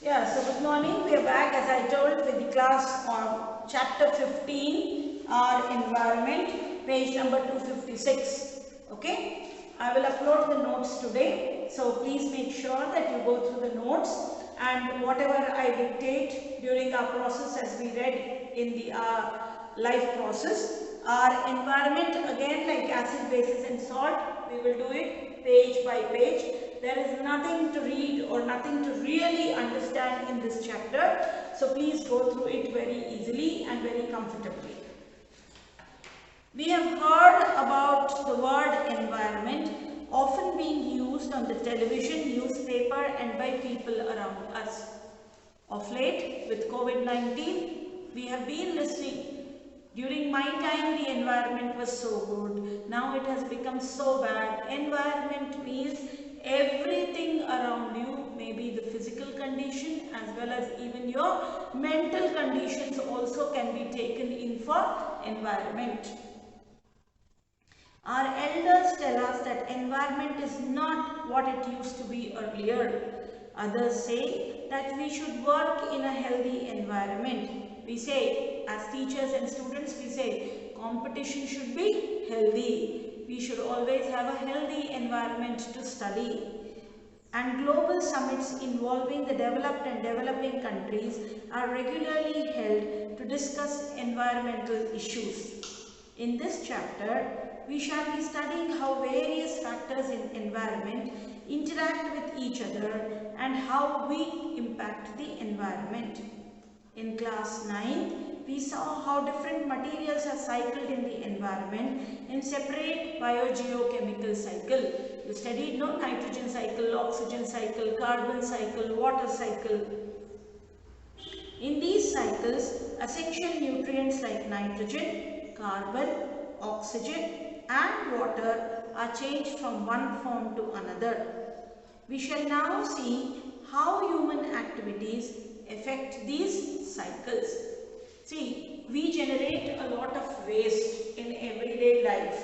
Yeah, so good morning. We are back as I told with the class on chapter 15, our environment, page number 256. Okay, I will upload the notes today. So please make sure that you go through the notes and whatever I dictate during our process as we read in the live process. Our environment again, like acid, bases and salt, we will do it page by page. There is nothing to read or nothing to really understand in this chapter. So please go through it very easily and very comfortably. We have heard about the word environment often being used on the television, newspaper and by people around us. Of late, with COVID-19, we have been listening. During my time, the environment was so good. Now it has become so bad. Environment means everything around you, maybe the physical condition as well as even your mental conditions also can be taken in for environment. Our elders tell us that environment is not what it used to be earlier. Others say that we should work in a healthy environment. We say, as teachers and students, we say competition should be healthy. We should always have a healthy environment to study. And global summits involving the developed and developing countries are regularly held to discuss environmental issues. In this chapter, we shall be studying how various factors in environment interact with each other and how we impact the environment. In class 9, we saw how different materials are cycled in the environment in separate biogeochemical cycle. You studied nitrogen cycle, oxygen cycle, carbon cycle, water cycle. In these cycles, essential nutrients like nitrogen, carbon, oxygen and water are changed from one form to another. We shall now see how human activities affect these cycles. See, we generate a lot of waste in everyday life.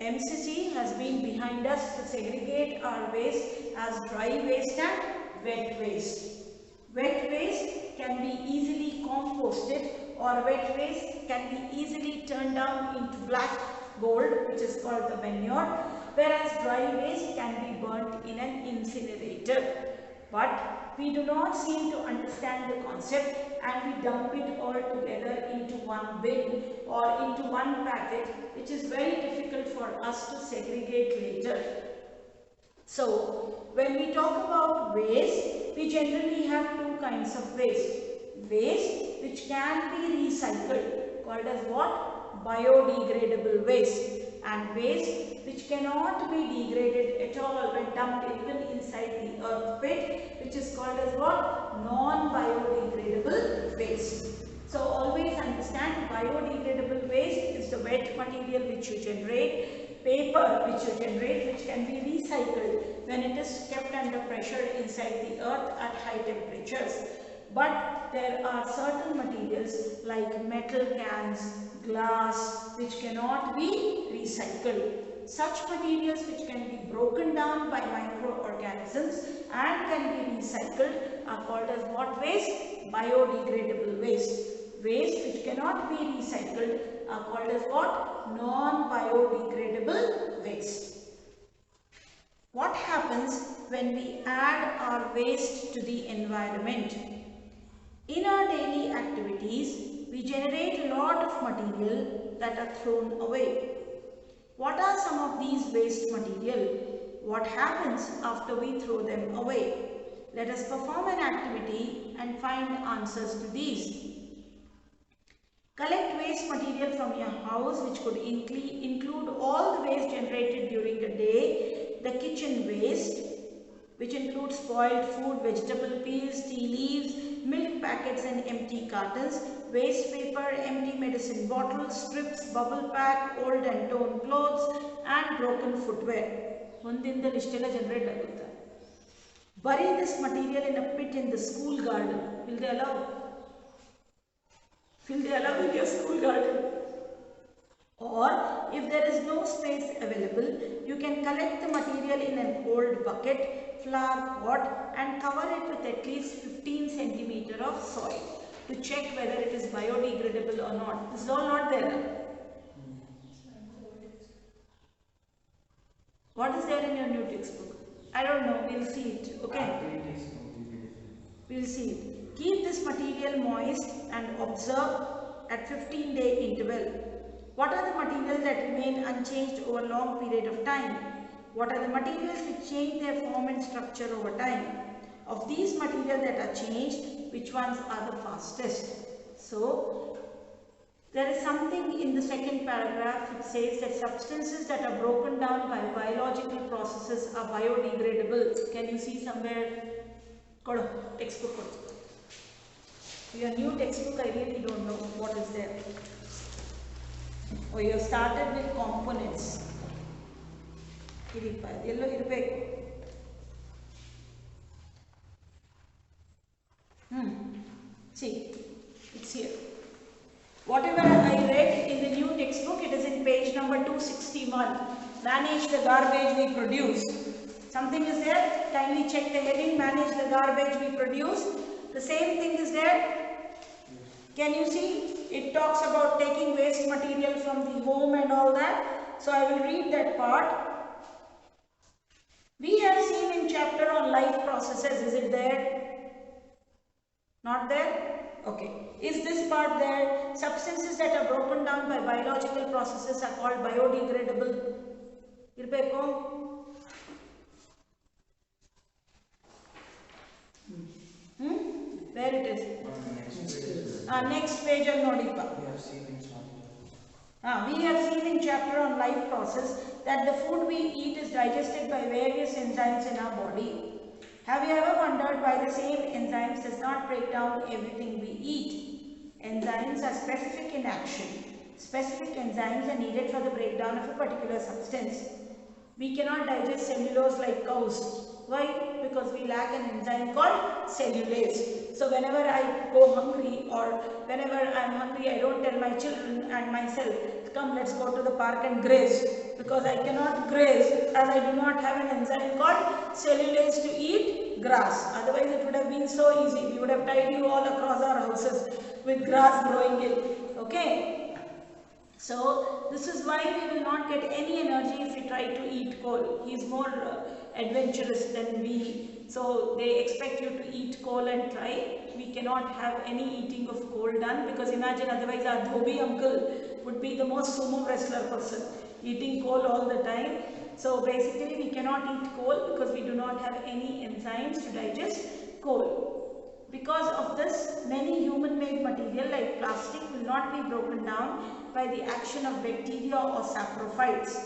MCC has been behind us to segregate our waste as dry waste and wet waste. Wet waste can be easily composted or wet waste can be easily turned down into black gold, which is called the manure, whereas dry waste can be burnt in an incinerator. But we do not seem to understand the concept and we dump it all together into one bin or into one packet, which is very difficult for us to segregate later. So, when we talk about waste, we generally have two kinds of waste. Waste which can be recycled, called as what? Biodegradable waste, and waste which cannot be degraded at all when dumped even inside the earth pit, which is called as what? Non-biodegradable waste. So always understand biodegradable waste is the wet material which you generate, paper which you generate which can be recycled when it is kept under pressure inside the earth at high temperatures. But there are certain materials like metal cans, glass, which cannot be recycled. Such materials which can be broken down by microorganisms and can be recycled are called as what waste? Biodegradable waste. Waste which cannot be recycled are called as what? Non-biodegradable waste. What happens when we add our waste to the environment? In our daily activities, we generate a lot of material that are thrown away. What are some of these waste material? What happens after we throw them away? Let us perform an activity and find answers to these. Collect waste material from your house, which could include all the waste generated during the day, the kitchen waste, which includes spoiled food, vegetable peels, tea leaves, milk packets and empty cartons, waste paper, empty medicine bottles, strips, bubble pack, old and torn clothes and broken footwear. Hundinda list ella generate agutta. Bury this material in a pit in the school garden. Will they allow? Will they allow in your school garden? Or if there is no space available, you can collect the material in an old bucket, flower pot and cover it with at least 15 centimeter of soil to check whether it is biodegradable or not. This is all not there. What is there in your new textbook? I don't know. We'll see it. Okay. We'll see it. Keep this material moist and observe at 15-day interval. What are the materials that remain unchanged over a long period of time? What are the materials which change their form and structure over time? Of these materials that are changed, which ones are the fastest? So, there is something in the second paragraph which says that substances that are broken down by biological processes are biodegradable. Can you see somewhere? Kodu, textbook. Your new textbook, I really don't know what is there. Oh, you have started with components. See, it's here. Whatever I read in the new textbook, it is in page number 261. Manage the garbage we produce. Something is there. Kindly check the heading. Manage the garbage we produce. The same thing is there. Can you see? It talks about taking waste material from the home and all that. So I will read that part. We have seen in chapter on life processes. Is it there? Not there? Okay. Is this part there? Substances that are broken down by biological processes are called biodegradable. Where it is? Next page on Nodipa. We have seen in chapter on life process that the food we eat is digested by various enzymes in our body. Have you ever wondered why the same enzymes does not break down everything we eat? Enzymes are specific in action. Specific enzymes are needed for the breakdown of a particular substance. We cannot digest cellulose like cows. Why? Because we lack an enzyme called cellulase. So whenever I go hungry or whenever I am hungry, I don't tell my children and myself, come let's go to the park and graze. Because I cannot graze as I do not have an enzyme called cellulase to eat grass. Otherwise it would have been so easy. We would have tied you all across our houses with grass growing in. Okay. So this is why we will not get any energy if we try to eat coal. He is more adventurous than we. So they expect you to eat coal and try. We cannot have any eating of coal done because imagine otherwise our Dhobi uncle would be the most sumo wrestler person, eating coal all the time. So basically we cannot eat coal because we do not have any enzymes to digest coal. Because of this, many human-made material like plastic will not be broken down by the action of bacteria or saprophytes.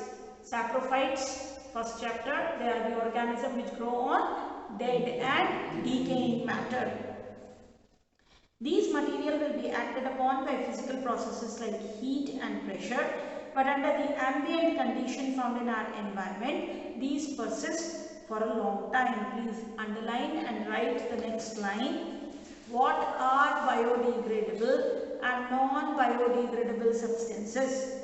Saprophytes, first chapter, they are the organisms which grow on dead and decaying matter. These material will be acted upon by physical processes like heat and pressure, but under the ambient condition found in our environment, these persist for a long time. Please underline and write the next line. What are biodegradable and non-biodegradable substances?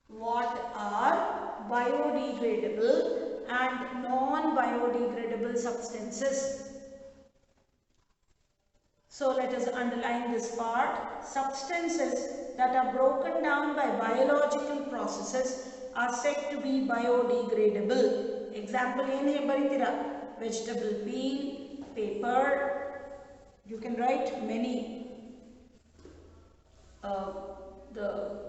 What are biodegradable and non-biodegradable substances? So let us underline this part. Substances that are broken down by biological processes are said to be biodegradable. Example, vegetable peel, paper, you can write many. The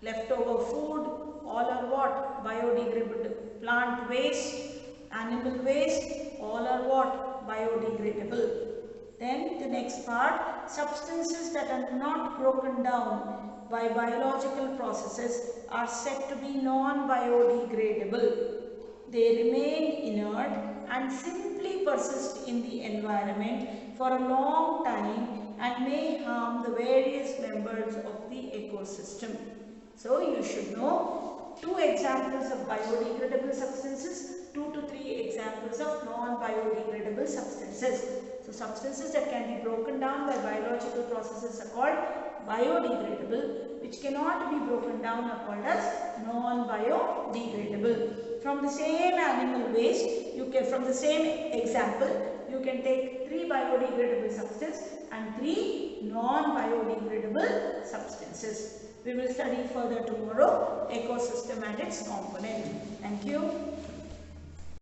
leftover food, all are what? Biodegradable. Plant waste, animal waste, all are what? Biodegradable. Then the next part, substances that are not broken down by biological processes are said to be non-biodegradable. They remain inert and simply persist in the environment for a long time and may harm the various members of the ecosystem. So you should know 2 examples of biodegradable substances, 2 to 3 examples of non-biodegradable substances. So substances that can be broken down by biological processes are called biodegradable, which cannot be broken down are called as non-biodegradable. from the same animal waste, you can, from the same example, you can take 3 biodegradable substances and 3 non-biodegradable substances. We will study further tomorrow ecosystem and its component. Thank you.